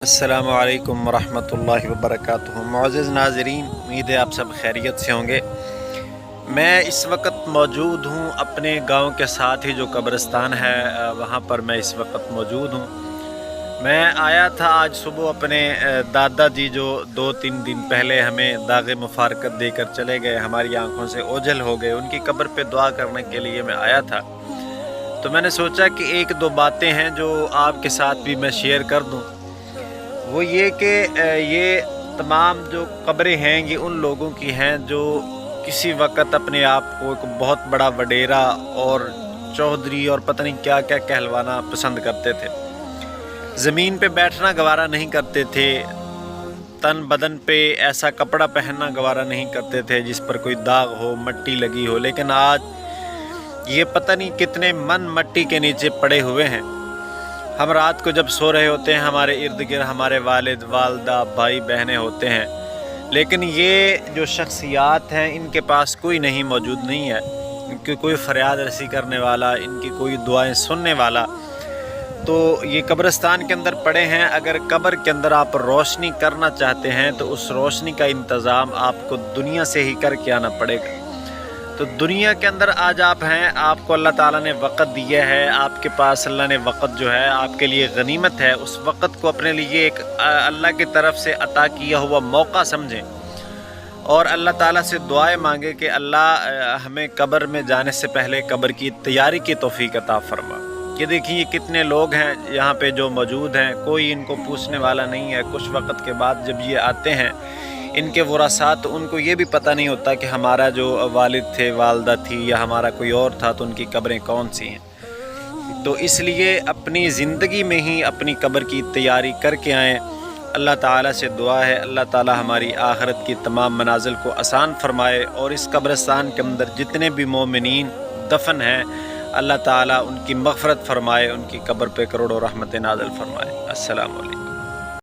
अस्सलामु अलैकुम वरहमतुल्लाहि वबरकातुहू। मुअज़्ज़िज़ नाज़रीन, उम्मीद है आप सब खैरियत से होंगे। मैं इस वक्त मौजूद हूँ अपने गांव के साथ ही जो कब्रिस्तान है वहाँ पर मैं इस वक्त मौजूद हूँ। मैं आया था आज सुबह अपने दादाजी जो 2-3 दिन पहले हमें दाग़े मुफारकत देकर चले गए, हमारी आंखों से ओझल हो गए, उनकी कब्र पे दुआ करने के लिए मैं आया था। तो मैंने सोचा कि 1-2 बातें हैं जो आपके साथ भी मैं शेयर कर दूँ। वो ये कि ये तमाम जो कब्रें हैं ये उन लोगों की हैं जो किसी वक़्त अपने आप को एक बहुत बड़ा वडेरा और चौधरी और पता नहीं क्या क्या कहलवाना पसंद करते थे। ज़मीन पे बैठना गवारा नहीं करते थे, तन बदन पे ऐसा कपड़ा पहनना गवारा नहीं करते थे जिस पर कोई दाग हो, मट्टी लगी हो। लेकिन आज ये पता नहीं कितने मन मट्टी के नीचे पड़े हुए हैं। हम रात को जब सो रहे होते हैं, हमारे इर्द गिर्द हमारे वालिद वालदा भाई बहनें होते हैं, लेकिन ये जो शख्सियात हैं इनके पास कोई नहीं मौजूद नहीं है, इनकी कोई फरियाद रसी करने वाला, इनकी कोई दुआएं सुनने वाला। तो ये कब्रिस्तान के अंदर पड़े हैं। अगर कब्र के अंदर आप रोशनी करना चाहते हैं तो उस रोशनी का इंतज़ाम आपको दुनिया से ही करके आना पड़ेगा। तो दुनिया के अंदर आज आप हैं, आपको अल्लाह ताला ने वक़्त दिया है, आपके पास अल्लाह ने वक़्त जो है आपके लिए गनीमत है। उस वक़्त को अपने लिए एक अल्लाह की तरफ से अता किया हुआ मौका समझें और अल्लाह ताला से दुआएं मांगे कि अल्लाह हमें कब्र में जाने से पहले कब्र की तैयारी की तौफीक अता फरमा। कि देखिए कितने लोग हैं यहाँ पे जो मौजूद हैं, कोई इनको पूछने वाला नहीं है। कुछ वक़्त के बाद जब ये आते हैं इनके वरासा, तो उनको ये भी पता नहीं होता कि हमारा जो वालिद थे, वालदा थी या हमारा कोई और था तो उनकी कब्रें कौन सी हैं। तो इसलिए अपनी ज़िंदगी में ही अपनी कब्र की तैयारी करके आएँ। अल्लाह ताला से दुआ है अल्लाह ताला हमारी आखिरत की तमाम मनाजिल को आसान फरमाए और इस कब्रिस्तान के अंदर जितने भी मोमिनीन दफन हैं अल्लाह ताला उनकी मग़फ़रत फरमाए, उनकी कब्र पे करोड़ों रहमतें नाज़िल फरमाए। अस्सलामु अलैकुम।